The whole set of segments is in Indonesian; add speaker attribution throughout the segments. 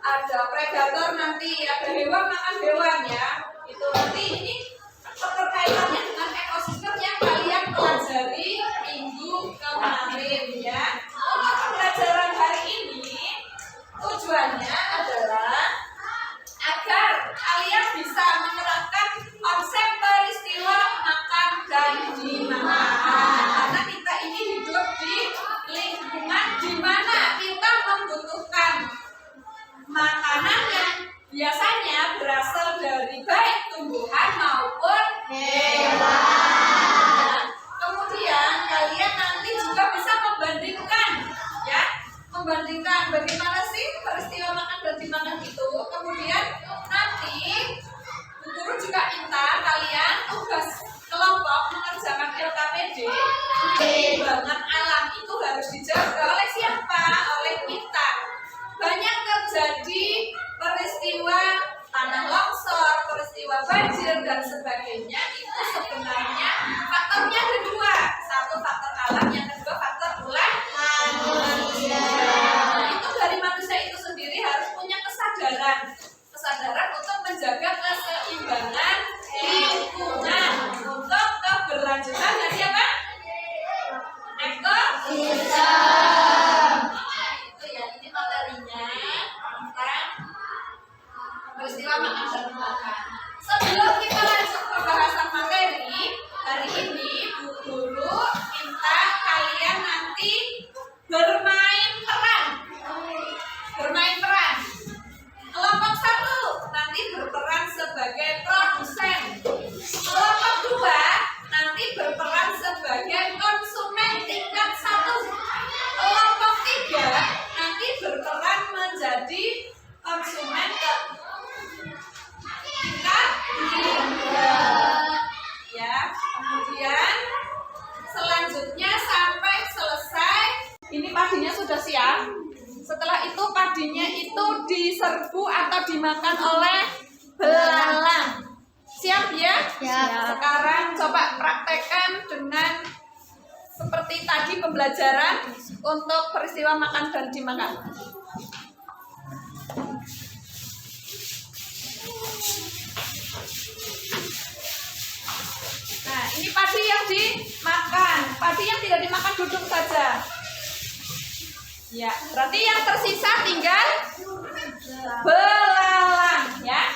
Speaker 1: ada predator nanti, ada hewan makan hewan ya. Itu nanti ini keterkaitannya dengan ekosistem yang kalian pelajari minggu kemarin ya. Untuk pembelajaran hari ini tujuannya adalah agar kalian bisa menerapkan konsep peristiwa makan dan dimakan. Karena kita ini hidup di lingkungan di mana kita membutuhkan makanan yang biasanya berasal dari baik tumbuhan maupun hewan. Kemudian kalian nanti juga bisa membandingkan bagaimana sih peristiwa makan dan dimakan itu. Kemudian nanti Bu Guru juga minta kalian tugas kelompok mengerjakan LKPD. Keseimbangan alam itu harus dijaga oleh siapa? Oleh kita. Banyak terjadi peristiwa tanah longsor, peristiwa banjir dan sebagainya. Itu sebenarnya faktornya ada dua. Satu faktor alam, yang kedua faktor ulah manusia. Itu dari manusia itu sendiri harus punya kesadaran untuk menjaga keseimbangan lingkungan untuk keberlanjutan dan siapa? Ekosistem. Itu ya, ini materinya tentang peristiwa makan dan dimakan. Sebelum kita lanjut ke bahasan materi, hari ini Bu Guru minta kalian nanti bermain peran. Kelompok 1 nanti berperan sebagai produsen. Kelompok 2 nanti berperan sebagai konsumen tingkat 1. Kelompok 3 nanti berperan menjadi konsumen tingkat 3. Ya, kemudian selanjutnya sampai selesai. Ini padinya sudah siap. Setelah itu padinya itu diserbu atau dimakan oleh belalang. Siap ya? Siap. Sekarang coba praktekkan dengan seperti tadi pembelajaran untuk peristiwa makan dan dimakan. Nah, ini padi yang dimakan. Padi yang tidak dimakan duduk saja. Ya, berarti yang tersisa tinggal belalang ya.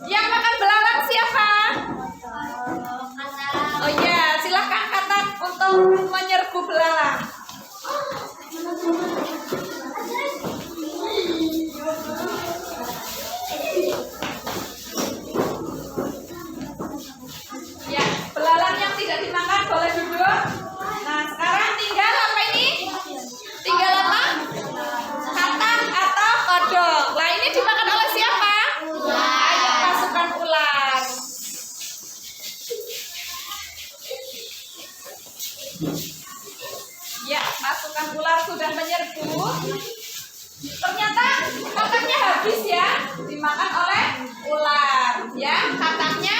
Speaker 1: Yang makan belalang siapa? Oh iya, silahkan Katak untuk menyerbu belalang. Ya, belalang yang tidak dimakan boleh duduk. Nah, sekarang tinggal apa ini? Tinggal apa? Katak atau kodok. Nah, ini dimakan oleh siapa? Ayo masukkan ular. Ya, masukkan ular sudah menyerbu. Ternyata kataknya habis ya, dimakan oleh ular. Ya, kataknya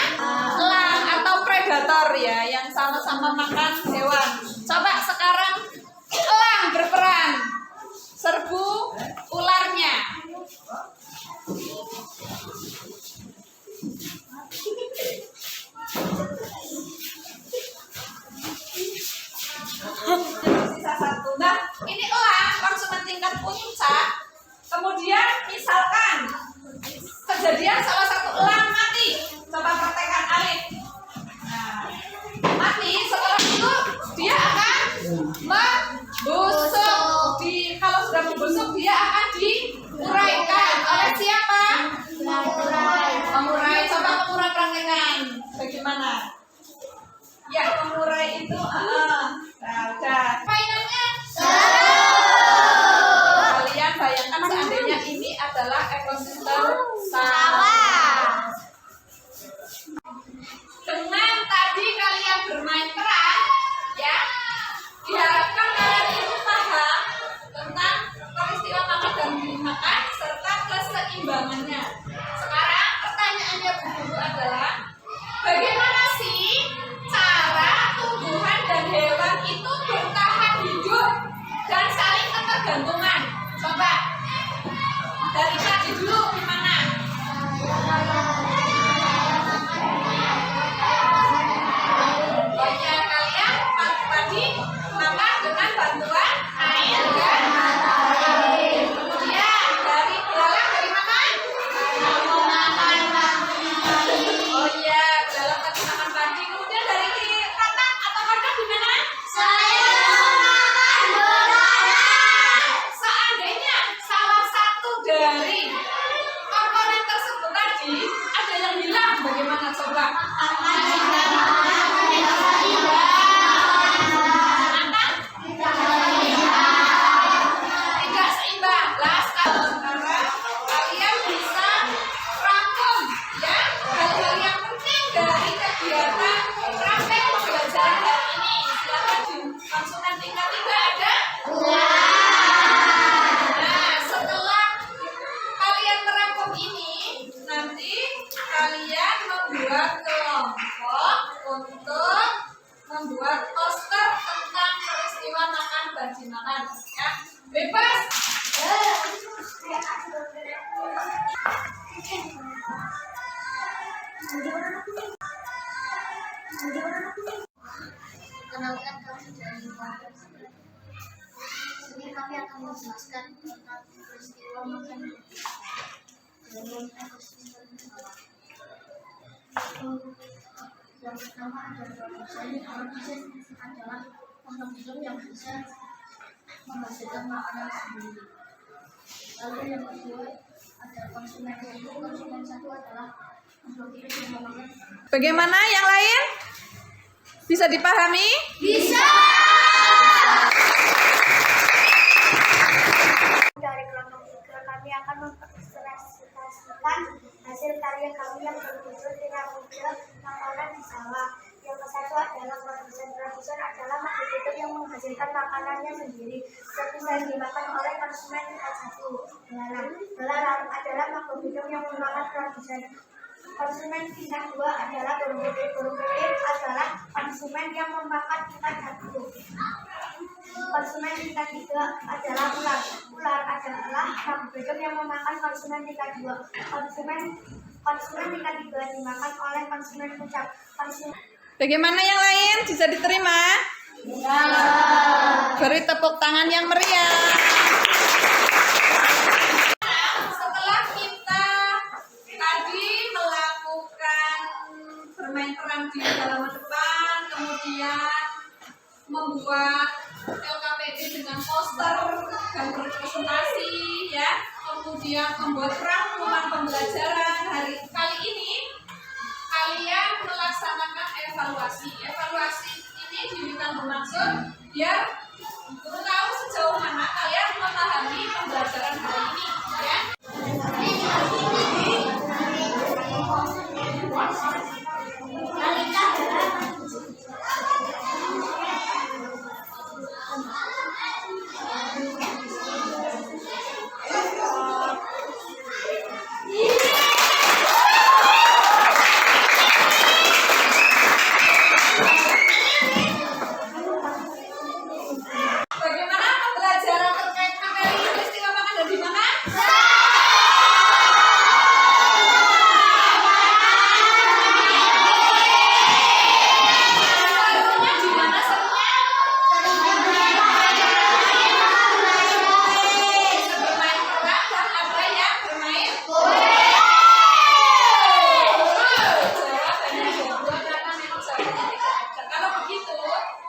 Speaker 1: elang atau predator ya, yang sama-sama makan hewan. Coba sekarang elang berperan, serbu ularnya. Sisa satu. Nah, ini elang konsumen tingkat puncak. Kemudian misalkan kejadian salah satu elang mati. Coba praktekkan Alif. Nah, mati. Setelah itu dia akan membusuk. Kalau sudah membusuk dia akan diuraikan oleh siapa? Pengurai. Coba pengurai praktekkan. Bagaimana? Ya, pengurai itu nah, udah. Mainannya kalian bayangkan seandainya ini adalah ekosistem sawah. Dengan tadi kalian bermain peran, ya, diharapkan kalian itu paham tentang peristiwa makan dan dimakan serta keseimbangannya. Sekarang pertanyaannya Bu Guru adalah, bagaimana sih cara tumbuhan dan hewan itu bertahan hidup dan saling ketergantungan? Coba dari tadi dulu. komponen tersebut tadi ada yang hilang, bagaimana coba? Tidak seimbang. Lah sekarang kalian bisa rangkum ya hal-hal yang penting dari kegiatan praktek pembelajaran hari ini. Silakan di konsultan tingkat 3 ada? Nah, setelah kalian merangkum ini, nanti kalian membuat kelompok untuk membuat poster tentang peristiwa makan bajingan ya. Bebas.
Speaker 2: Kenalkan kami dari sini kami akan menjelaskan tentang peristiwa makan dalam ekosistem bawah. Yang pertama adalah produsen adalah makhluk hidup yang bisa menghasilkan makanan sendiri. Lalu yang kedua ada konsumen, yaitu konsumen satu adalah makhluk hidup yang memakan.
Speaker 1: Bagaimana yang lain? Bisa dipahami?
Speaker 2: Bisa. Dari kelompok 3 kami akan mempresentasikan hasil karya kami yang berjudul Tidak Muda Makanan di Sawah. Yang satu adalah produsen adalah makhluk hidup yang menghasilkan makanannya sendiri, seperti yang dimakan oleh konsumen tingkat 1. Belalang adalah makhluk hidup yang memakan produsen. Konsumen tingkat 2 adalah burung pipit. Burung pipit adalah konsumen yang memakan tingkat 1. Konsumen tingkat 3 adalah ular. Ular adalah makhluk hidup yang memakan konsumen tingkat 2. Konsumen tingkat 3 dimakan oleh konsumen puncak.
Speaker 1: Bagaimana yang lain? Bisa diterima?
Speaker 2: Ya.
Speaker 1: Beri tepuk tangan yang meriah. Setelah kita tadi melakukan bermain peran di halaman depan, kemudian membuat LKPD dengan poster dan berpresentasi, ya, kemudian membuat rangkuman pembelajaran hari kali ini, kalian melaksanakan evaluasi. Evaluasi ini diberikan bermaksud biar guru tahu sejauh mana kalian memahami pembelajaran hari ini, ya. Bagaimana pembelajaran terkait materi peristiwa makan dan di mana? Serunya di mana serunya? Bermain peran dan ada yang bermain bola. Jawabannya dua karena memang jawabannya tidak ada. Kalau begitu,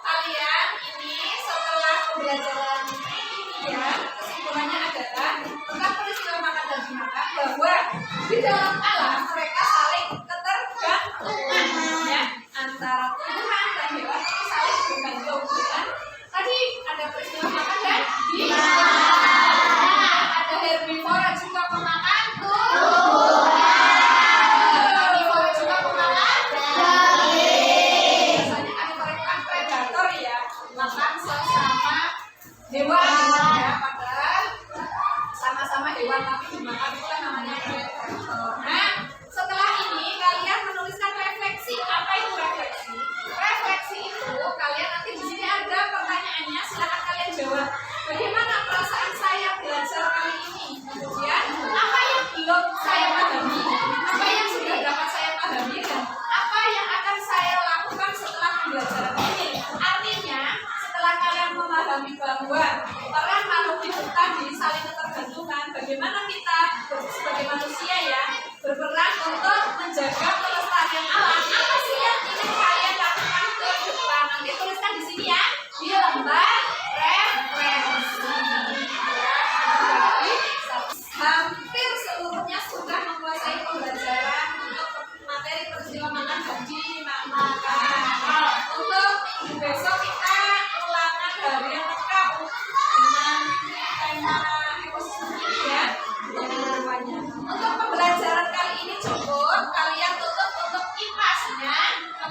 Speaker 1: kalian ini setelah pembelajaran ini ya, kesimpulannya adalah tentang peristiwa makan dan dimakan bahwa di dalam alam mereka saling ketergantungan ya, antara tumbuhan dan hewan itu saling bergantung kan. Tadi ada peristiwa makan dan dimakan. Ada herbivora juga pemakan herbivora juga pemakan biasanya ada mereka predator ya, makan sesama hewan ya, padahal sama-sama hewan tapi dimakan itu kan namanya predator. Nah,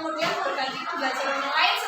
Speaker 1: kemudian berbagi pembelajaran lain